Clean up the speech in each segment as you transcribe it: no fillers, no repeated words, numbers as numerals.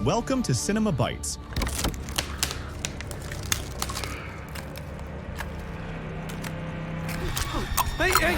Welcome to Cinema Bites. Hey!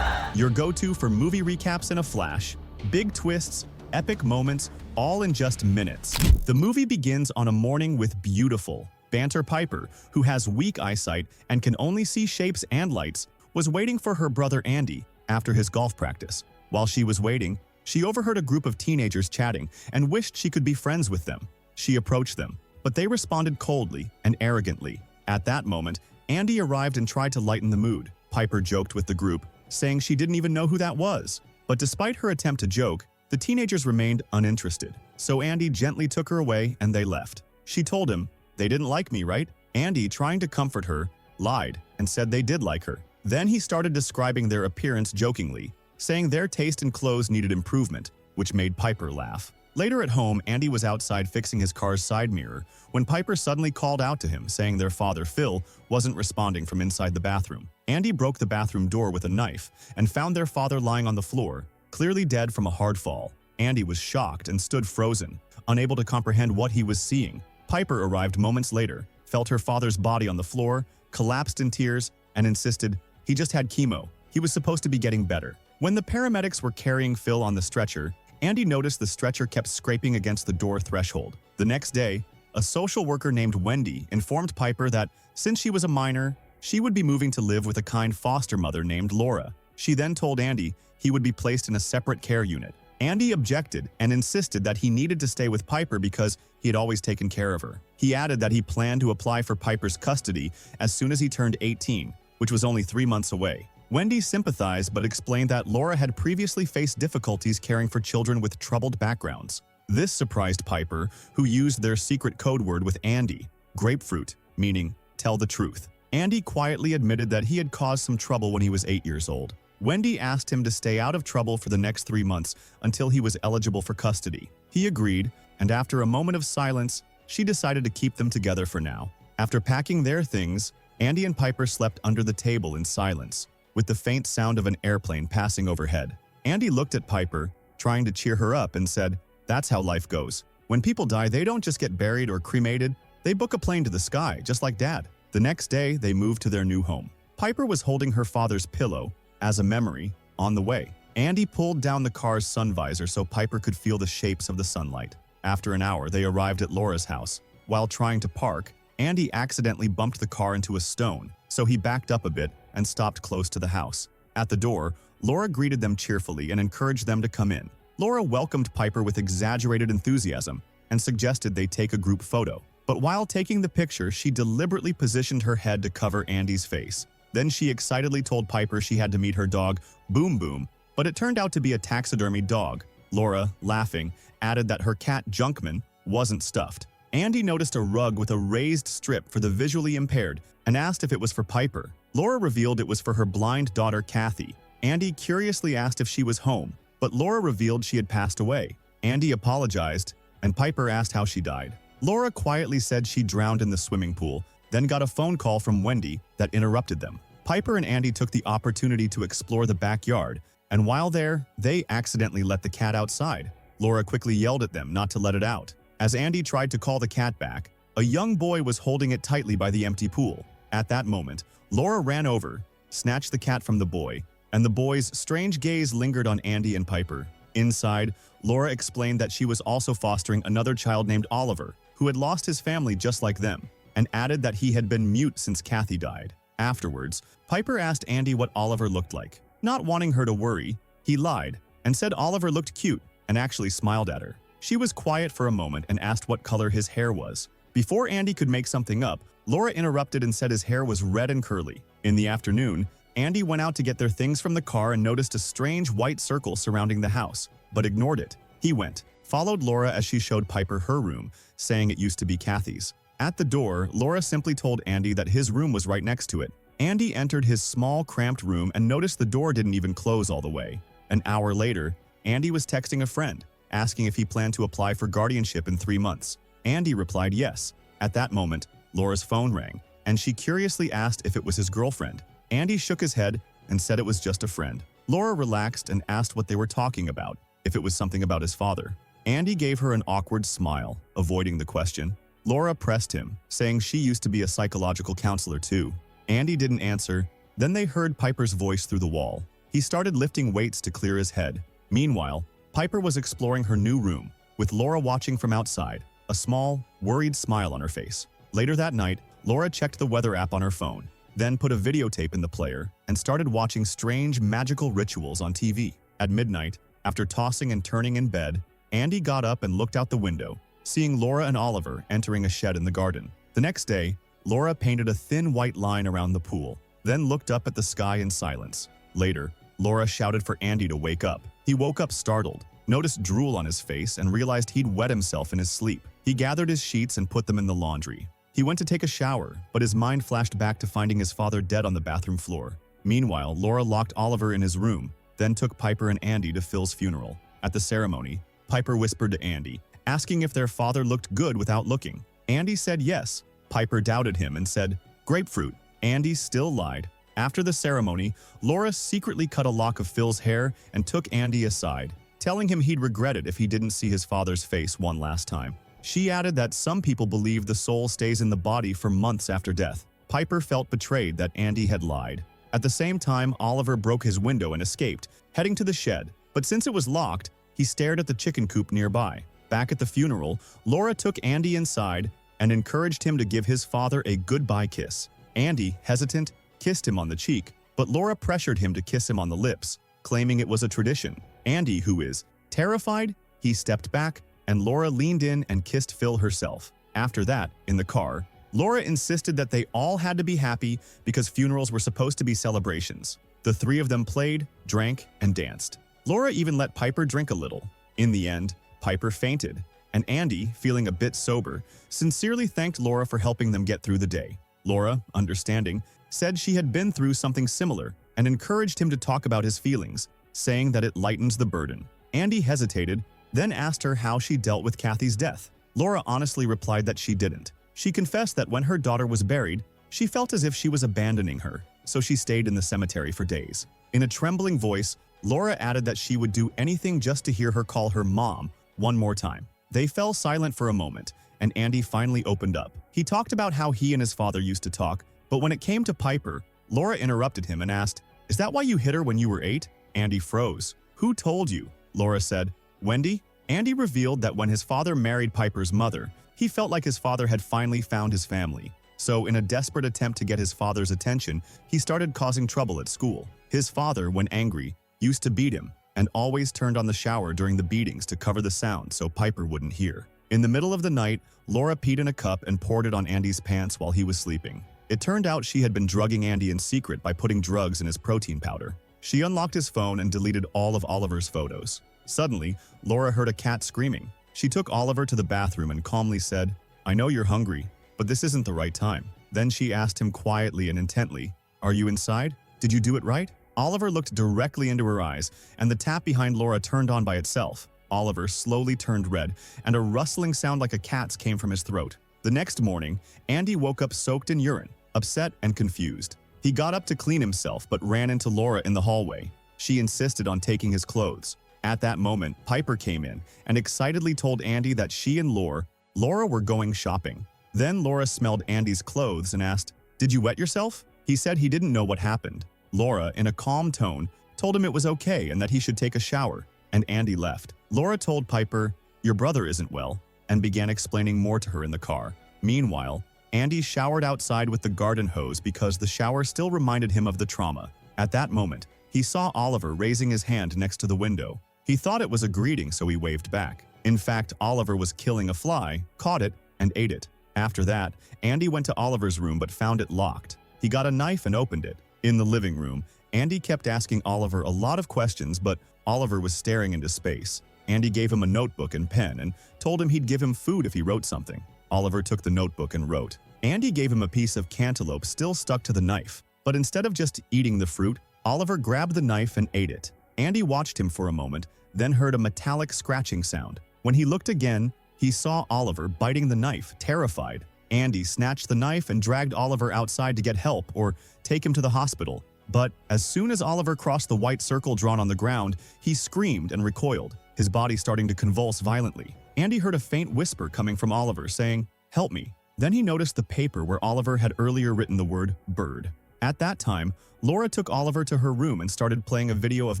Your go-to for movie recaps in a flash. Big twists, epic moments, all in just minutes. The movie begins on a morning with beautiful Banter Piper, who has weak eyesight and can only see shapes and lights, was waiting for her brother Andy after his golf practice. While she was waiting, she overheard a group of teenagers chatting and wished she could be friends with them. She approached them, but they responded coldly and arrogantly. At that moment, Andy arrived and tried to lighten the mood. Piper joked with the group, saying she didn't even know who that was. But despite her attempt to joke, the teenagers remained uninterested. So Andy gently took her away and they left. She told him, "They didn't like me, right?" Andy, trying to comfort her, lied and said they did like her. Then he started describing their appearance jokingly, saying their taste in clothes needed improvement, which made Piper laugh. Later at home, Andy was outside fixing his car's side mirror when Piper suddenly called out to him, saying their father, Phil, wasn't responding from inside the bathroom. Andy broke the bathroom door with a knife and found their father lying on the floor, clearly dead from a hard fall. Andy was shocked and stood frozen, unable to comprehend what he was seeing. Piper arrived moments later, felt her father's body on the floor, collapsed in tears, and insisted he just had chemo. He was supposed to be getting better. When the paramedics were carrying Phil on the stretcher, Andy noticed the stretcher kept scraping against the door threshold. The next day, a social worker named Wendy informed Piper that since she was a minor, she would be moving to live with a kind foster mother named Laura. She then told Andy he would be placed in a separate care unit. Andy objected and insisted that he needed to stay with Piper because he had always taken care of her. He added that he planned to apply for Piper's custody as soon as he turned 18, which was only 3 months away. Wendy sympathized but explained that Laura had previously faced difficulties caring for children with troubled backgrounds. This surprised Piper, who used their secret code word with Andy, grapefruit, meaning tell the truth. Andy quietly admitted that he had caused some trouble when he was 8 years old. Wendy asked him to stay out of trouble for the next 3 months until he was eligible for custody. He agreed, and after a moment of silence, she decided to keep them together for now. After packing their things, Andy and Piper slept under the table in silence, with the faint sound of an airplane passing overhead. Andy looked at Piper, trying to cheer her up, and said, "That's how life goes. When people die, they don't just get buried or cremated, they book a plane to the sky, just like Dad." The next day, they moved to their new home. Piper was holding her father's pillow, as a memory, on the way. Andy pulled down the car's sun visor so Piper could feel the shapes of the sunlight. After an hour, they arrived at Laura's house. While trying to park, Andy accidentally bumped the car into a stone, so he backed up a bit and stopped close to the house. At the door, Laura greeted them cheerfully and encouraged them to come in. Laura welcomed Piper with exaggerated enthusiasm and suggested they take a group photo. But while taking the picture, she deliberately positioned her head to cover Andy's face. Then she excitedly told Piper she had to meet her dog, Boom Boom, but it turned out to be a taxidermied dog. Laura, laughing, added that her cat Junkman wasn't stuffed. Andy noticed a rug with a raised strip for the visually impaired and asked if it was for Piper. Laura revealed it was for her blind daughter Kathy. Andy curiously asked if she was home, but Laura revealed she had passed away. Andy apologized, and Piper asked how she died. Laura quietly said she drowned in the swimming pool, then got a phone call from Wendy that interrupted them. Piper and Andy took the opportunity to explore the backyard, and while there, they accidentally let the cat outside. Laura quickly yelled at them not to let it out. As Andy tried to call the cat back, a young boy was holding it tightly by the empty pool. At that moment, Laura ran over, snatched the cat from the boy, and the boy's strange gaze lingered on Andy and Piper. Inside, Laura explained that she was also fostering another child named Oliver, who had lost his family just like them, and added that he had been mute since Kathy died. Afterwards, Piper asked Andy what Oliver looked like. Not wanting her to worry, he lied and said Oliver looked cute and actually smiled at her. She was quiet for a moment and asked what color his hair was. Before Andy could make something up, Laura interrupted and said his hair was red and curly. In the afternoon, Andy went out to get their things from the car and noticed a strange white circle surrounding the house, but ignored it. He went, followed Laura as she showed Piper her room, saying it used to be Kathy's. At the door, Laura simply told Andy that his room was right next to it. Andy entered his small, cramped room and noticed the door didn't even close all the way. An hour later, Andy was texting a friend, asking if he planned to apply for guardianship in 3 months. Andy replied yes. At that moment, Laura's phone rang, and she curiously asked if it was his girlfriend. Andy shook his head and said it was just a friend. Laura relaxed and asked what they were talking about. if it was something about his father. Andy gave her an awkward smile, avoiding the question. Laura pressed him, saying she used to be a psychological counselor too. Andy didn't answer. Then they heard Piper's voice through the wall. He started lifting weights to clear his head. Meanwhile, Piper was exploring her new room, with Laura watching from outside, a small, worried smile on her face. Later that night, Laura checked the weather app on her phone, then put a videotape in the player and started watching strange, magical rituals on TV. At midnight, after tossing and turning in bed, Andy got up and looked out the window, seeing Laura and Oliver entering a shed in the garden. The next day, Laura painted a thin white line around the pool, then looked up at the sky in silence. Later, Laura shouted for Andy to wake up. He woke up startled, noticed drool on his face, and realized he'd wet himself in his sleep. He gathered his sheets and put them in the laundry. He went to take a shower, but his mind flashed back to finding his father dead on the bathroom floor. Meanwhile, Laura locked Oliver in his room, then took Piper and Andy to Phil's funeral. At the ceremony, Piper whispered to Andy, asking if their father looked good without looking. Andy said yes. Piper doubted him and said, "Grapefruit." Andy still lied. After the ceremony, Laura secretly cut a lock of Phil's hair and took Andy aside, telling him he'd regret it if he didn't see his father's face one last time. She added that some people believe the soul stays in the body for months after death. Piper felt betrayed that Andy had lied. At the same time, Oliver broke his window and escaped, heading to the shed. But since it was locked, he stared at the chicken coop nearby. Back at the funeral, Laura took Andy inside and encouraged him to give his father a goodbye kiss. Andy, hesitant, kissed him on the cheek, but Laura pressured him to kiss him on the lips, claiming it was a tradition. Andy, who is terrified, he stepped back, and Laura leaned in and kissed Phil herself. After that, in the car, Laura insisted that they all had to be happy because funerals were supposed to be celebrations. The three of them played, drank, and danced. Laura even let Piper drink a little. In the end, Piper fainted, and Andy, feeling a bit sober, sincerely thanked Laura for helping them get through the day. Laura, understanding, said she had been through something similar and encouraged him to talk about his feelings, saying that it lightens the burden. Andy hesitated, then asked her how she dealt with Kathy's death. Laura honestly replied that she didn't. She confessed that when her daughter was buried, she felt as if she was abandoning her, so she stayed in the cemetery for days. In a trembling voice, Laura added that she would do anything just to hear her call her mom one more time. They fell silent for a moment, and Andy finally opened up. He talked about how he and his father used to talk, but when it came to Piper, Laura interrupted him and asked, "Is that why you hit her when you were 8? Andy froze. "Who told you?" Laura said. "Wendy?" Andy revealed that when his father married Piper's mother, he felt like his father had finally found his family. So in a desperate attempt to get his father's attention, he started causing trouble at school. His father, when angry, used to beat him and always turned on the shower during the beatings to cover the sound so Piper wouldn't hear. In the middle of the night, Laura peed in a cup and poured it on Andy's pants while he was sleeping. It turned out she had been drugging Andy in secret by putting drugs in his protein powder. She unlocked his phone and deleted all of Oliver's photos. Suddenly, Laura heard a cat screaming. She took Oliver to the bathroom and calmly said, "I know you're hungry, but this isn't the right time." Then she asked him quietly and intently, "Are you inside? Did you do it right?" Oliver looked directly into her eyes, and the tap behind Laura turned on by itself. Oliver slowly turned red, and a rustling sound like a cat's came from his throat. The next morning, Andy woke up soaked in urine, upset and confused. He got up to clean himself but ran into Laura in the hallway. She insisted on taking his clothes. At that moment, Piper came in and excitedly told Andy that she and Laura were going shopping. Then Laura smelled Andy's clothes and asked, "Did you wet yourself?" He said he didn't know what happened. Laura, in a calm tone, told him it was okay and that he should take a shower, and Andy left. Laura told Piper, "Your brother isn't well," and began explaining more to her in the car. Meanwhile, Andy showered outside with the garden hose because the shower still reminded him of the trauma. At that moment, he saw Oliver raising his hand next to the window. He thought it was a greeting, so he waved back. In fact, Oliver was killing a fly, caught it, and ate it. After that, Andy went to Oliver's room but found it locked. He got a knife and opened it. In the living room, Andy kept asking Oliver a lot of questions, but Oliver was staring into space. Andy gave him a notebook and pen and told him he'd give him food if he wrote something. Oliver took the notebook and wrote. Andy gave him a piece of cantaloupe still stuck to the knife, but instead of just eating the fruit, Oliver grabbed the knife and ate it. Andy watched him for a moment, then heard a metallic scratching sound. When he looked again, he saw Oliver biting the knife, terrified. Andy snatched the knife and dragged Oliver outside to get help or take him to the hospital. But as soon as Oliver crossed the white circle drawn on the ground, he screamed and recoiled. his body starting to convulse violently. Andy heard a faint whisper coming from Oliver saying, "Help me." Then he noticed the paper where Oliver had earlier written the word bird. At that time, Laura took Oliver to her room and started playing a video of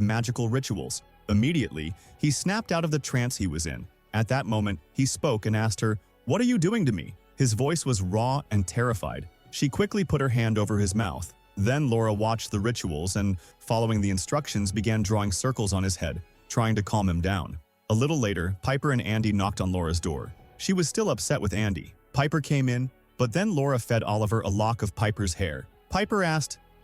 magical rituals. Immediately, he snapped out of the trance he was in. At that moment, he spoke and asked her, "What are you doing to me?" His voice was raw and terrified. She quickly put her hand over his mouth. Then Laura watched the rituals and, following the instructions, began drawing circles on his head, trying to calm him down. A little later, Piper and Andy knocked on Laura's door. She was still upset with Andy. Piper came in, but then Laura fed Oliver a lock of Piper's hair.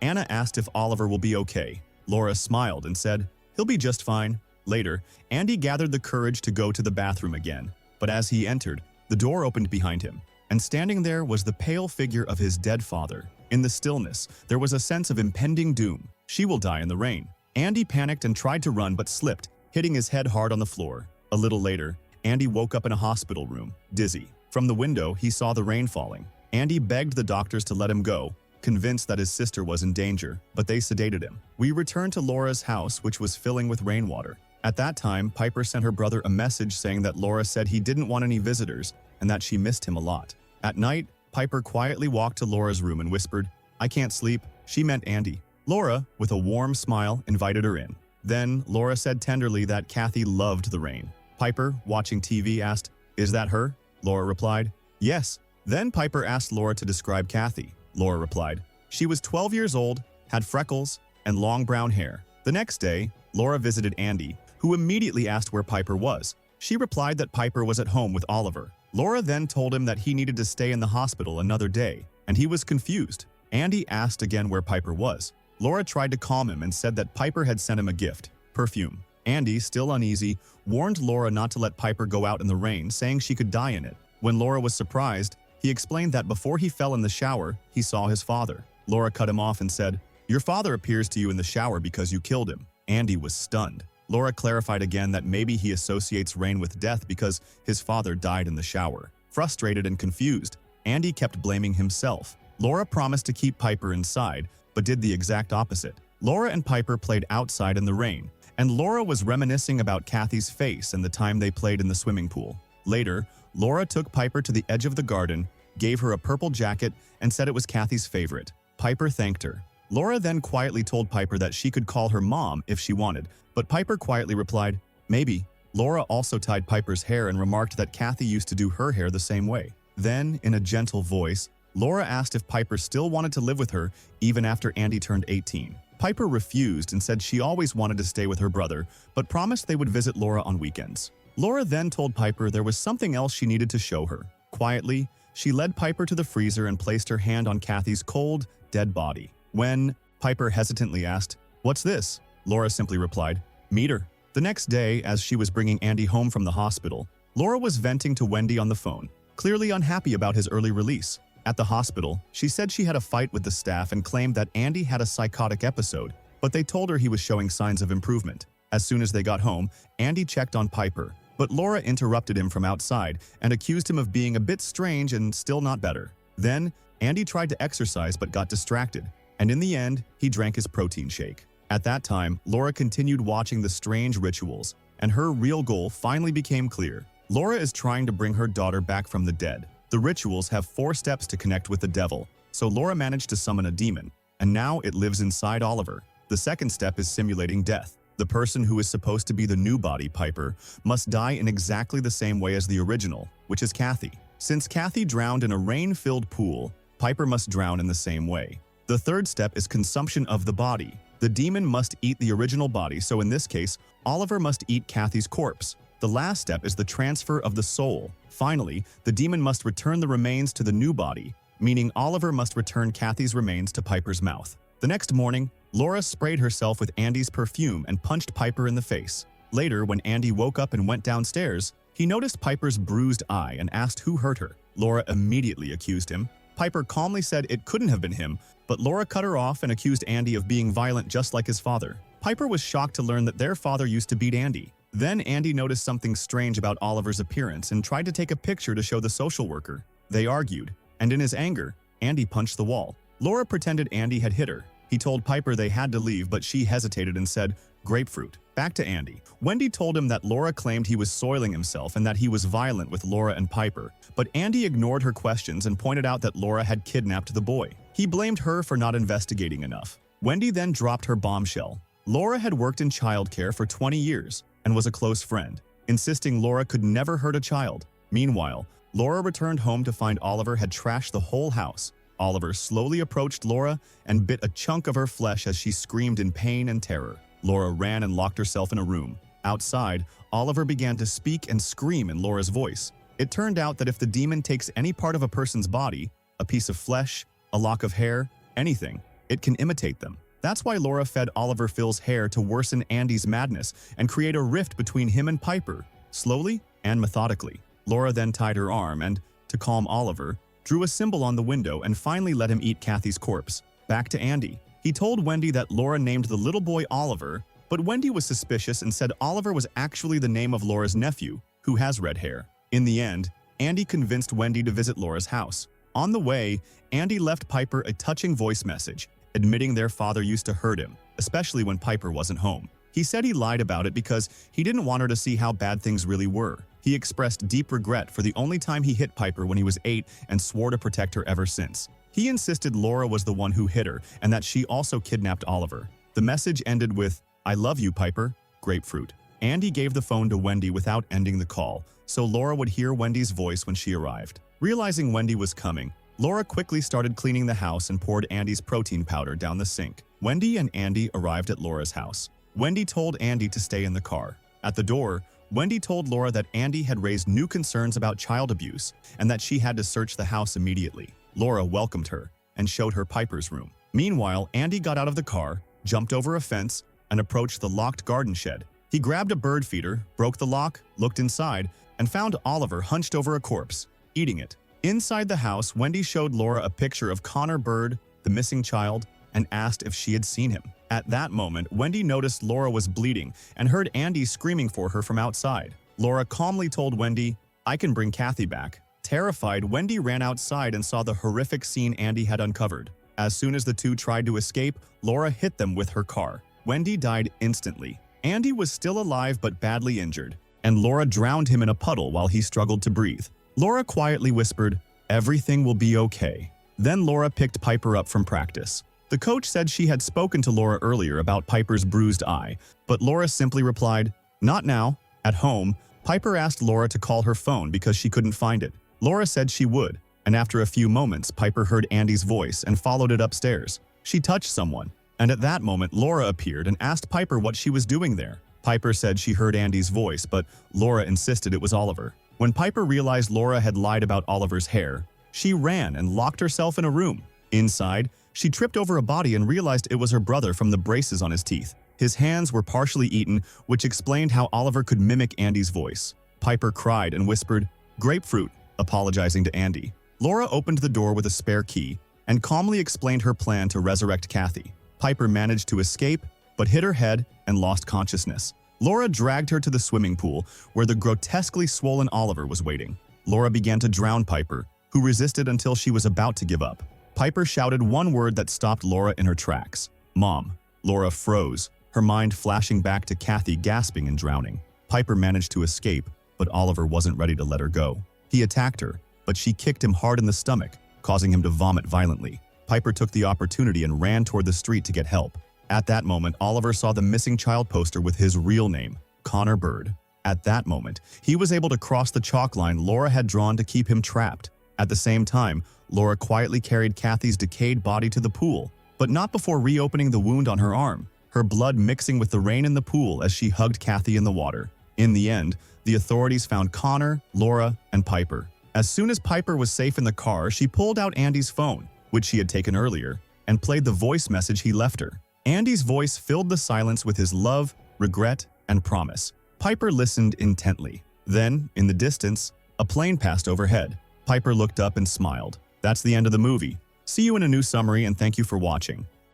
Anna asked if Oliver will be okay. Laura smiled and said, "He'll be just fine." Later, Andy gathered the courage to go to the bathroom again. But as he entered, the door opened behind him, and standing there was the pale figure of his dead father. In the stillness, there was a sense of impending doom. She will die in the rain. Andy panicked and tried to run but slipped, hitting his head hard on the floor. A little later, Andy woke up in a hospital room, dizzy. From the window, he saw the rain falling. Andy begged the doctors to let him go, convinced that his sister was in danger, but they sedated him. We returned to Laura's house, which was filling with rainwater. At that time, Piper sent her brother a message saying that Laura said he didn't want any visitors and that she missed him a lot. At night, Piper quietly walked to Laura's room and whispered, "I can't sleep." She meant Andy. Laura, with a warm smile, invited her in. Then, Laura said tenderly that Kathy loved the rain. Piper, watching TV, asked, "Is that her?" Laura replied, "Yes." Then Piper asked Laura to describe Kathy. Laura replied, "She was 12 years old, had freckles, and long brown hair." The next day, Laura visited Andy, who immediately asked where Piper was. She replied that Piper was at home with Oliver. Laura then told him that he needed to stay in the hospital another day, and he was confused. Andy asked again where Piper was. Laura tried to calm him and said that Piper had sent him a gift, perfume. Andy, still uneasy, warned Laura not to let Piper go out in the rain, saying she could die in it. When Laura was surprised, he explained that before he fell in the shower, he saw his father. Laura cut him off and said, "Your father appears to you in the shower because you killed him." Andy was stunned. Laura clarified again that maybe he associates rain with death because his father died in the shower. Frustrated and confused, Andy kept blaming himself. Laura promised to keep Piper inside, but did the exact opposite. Laura and Piper played outside in the rain, and Laura was reminiscing about Kathy's face and the time they played in the swimming pool. Later, Laura took Piper to the edge of the garden, gave her a purple jacket, and said it was Kathy's favorite. Piper thanked her. Laura then quietly told Piper that she could call her mom if she wanted, but Piper quietly replied, "Maybe." Laura also tied Piper's hair and remarked that Kathy used to do her hair the same way. Then, in a gentle voice, Laura asked if Piper still wanted to live with her even after Andy turned 18. Piper refused and said she always wanted to stay with her brother, but promised they would visit Laura on weekends. Laura then told Piper there was something else she needed to show her. Quietly, she led Piper to the freezer and placed her hand on Kathy's cold, dead body. When Piper hesitantly asked, "What's this?" Laura simply replied, "Meet her." The next day, as she was bringing Andy home from the hospital, Laura was venting to Wendy on the phone, clearly unhappy about his early release. At the hospital, she said she had a fight with the staff and claimed that Andy had a psychotic episode, but they told her he was showing signs of improvement. As soon as they got home, Andy checked on Piper, but Laura interrupted him from outside and accused him of being a bit strange and still not better. Then, Andy tried to exercise but got distracted, and in the end, he drank his protein shake. At that time, Laura continued watching the strange rituals, and her real goal finally became clear. Laura is trying to bring her daughter back from the dead. The rituals have 4 steps to connect with the devil, so Laura managed to summon a demon, and now it lives inside Oliver. The second step is simulating death. The person who is supposed to be the new body, Piper, must die in exactly the same way as the original, which is Kathy. Since Kathy drowned in a rain-filled pool, Piper must drown in the same way. The third step is consumption of the body. The demon must eat the original body, so in this case, Oliver must eat Kathy's corpse. The last step is the transfer of the soul. Finally, the demon must return the remains to the new body, meaning Oliver must return Kathy's remains to Piper's mouth. The next morning, Laura sprayed herself with Andy's perfume and punched Piper in the face. Later, when Andy woke up and went downstairs, he noticed Piper's bruised eye and asked who hurt her. Laura immediately accused him. Piper calmly said it couldn't have been him, but Laura cut her off and accused Andy of being violent just like his father. Piper was shocked to learn that their father used to beat Andy. Then Andy noticed something strange about Oliver's appearance and tried to take a picture to show the social worker. They argued, and in his anger, Andy punched the wall. Laura pretended Andy had hit her. He told Piper they had to leave, but she hesitated and said, "Grapefruit." Back to Andy. Wendy told him that Laura claimed he was soiling himself and that he was violent with Laura and Piper, but Andy ignored her questions and pointed out that Laura had kidnapped the boy. He blamed her for not investigating enough. Wendy then dropped her bombshell. Laura had worked in childcare for 20 years and was a close friend, insisting Laura could never hurt a child. Meanwhile, Laura returned home to find Oliver had trashed the whole house. Oliver slowly approached Laura and bit a chunk of her flesh as she screamed in pain and terror. Laura ran and locked herself in a room. Outside, Oliver began to speak and scream in Laura's voice. It turned out that if the demon takes any part of a person's body, a piece of flesh, a lock of hair, anything, it can imitate them. That's why Laura fed Oliver Phil's hair to worsen Andy's madness and create a rift between him and Piper. Slowly and methodically, Laura then tied her arm and, to calm Oliver, drew a symbol on the window and finally let him eat Kathy's corpse. Back to Andy. He told Wendy that Laura named the little boy Oliver, but Wendy was suspicious and said Oliver was actually the name of Laura's nephew, who has red hair. In the end, Andy convinced Wendy to visit Laura's house. On the way, Andy left Piper a touching voice message, admitting their father used to hurt him, especially when Piper wasn't home. He said he lied about it because he didn't want her to see how bad things really were. He expressed deep regret for the only time he hit Piper when he was 8 and swore to protect her ever since. He insisted Laura was the one who hit her and that she also kidnapped Oliver. The message ended with, "I love you, Piper, grapefruit." Andy gave the phone to Wendy without ending the call, so Laura would hear Wendy's voice when she arrived. Realizing Wendy was coming, Laura quickly started cleaning the house and poured Andy's protein powder down the sink. Wendy and Andy arrived at Laura's house. Wendy told Andy to stay in the car. At the door, Wendy told Laura that Andy had raised new concerns about child abuse and that she had to search the house immediately. Laura welcomed her and showed her Piper's room. Meanwhile, Andy got out of the car, jumped over a fence, and approached the locked garden shed. He grabbed a bird feeder, broke the lock, looked inside, and found Oliver hunched over a corpse, eating it. Inside the house, Wendy showed Laura a picture of Connor Bird, the missing child, and asked if she had seen him. At that moment, Wendy noticed Laura was bleeding and heard Andy screaming for her from outside. Laura calmly told Wendy, "I can bring Kathy back." Terrified, Wendy ran outside and saw the horrific scene Andy had uncovered. As soon as the two tried to escape, Laura hit them with her car. Wendy died instantly. Andy was still alive but badly injured, and Laura drowned him in a puddle while he struggled to breathe. Laura quietly whispered, "Everything will be okay." Then Laura picked Piper up from practice. The coach said she had spoken to Laura earlier about Piper's bruised eye, but Laura simply replied, "Not now." At home, Piper asked Laura to call her phone because she couldn't find it. Laura said she would, and after a few moments, Piper heard Andy's voice and followed it upstairs. She touched someone, and at that moment, Laura appeared and asked Piper what she was doing there. Piper said she heard Andy's voice, but Laura insisted it was Oliver. When Piper realized Laura had lied about Oliver's hair, she ran and locked herself in a room. Inside, she tripped over a body and realized it was her brother from the braces on his teeth. His hands were partially eaten, which explained how Oliver could mimic Andy's voice. Piper cried and whispered, "Grapefruit," apologizing to Andy. Laura opened the door with a spare key and calmly explained her plan to resurrect Kathy. Piper managed to escape, but hit her head and lost consciousness. Laura dragged her to the swimming pool, where the grotesquely swollen Oliver was waiting. Laura began to drown Piper, who resisted until she was about to give up. Piper shouted one word that stopped Laura in her tracks, "Mom." Laura froze, her mind flashing back to Kathy gasping and drowning. Piper managed to escape, but Oliver wasn't ready to let her go. He attacked her, but she kicked him hard in the stomach, causing him to vomit violently. Piper took the opportunity and ran toward the street to get help. At that moment, Oliver saw the missing child poster with his real name, Connor Bird. At that moment, he was able to cross the chalk line Laura had drawn to keep him trapped. At the same time, Laura quietly carried Kathy's decayed body to the pool, but not before reopening the wound on her arm, her blood mixing with the rain in the pool as she hugged Kathy in the water. In the end, the authorities found Connor, Laura, and Piper. As soon as Piper was safe in the car, she pulled out Andy's phone, which she had taken earlier, and played the voice message he left her. Andy's voice filled the silence with his love, regret, and promise. Piper listened intently. Then, in the distance, a plane passed overhead. Piper looked up and smiled. That's the end of the movie. See you in a new summary, and thank you for watching.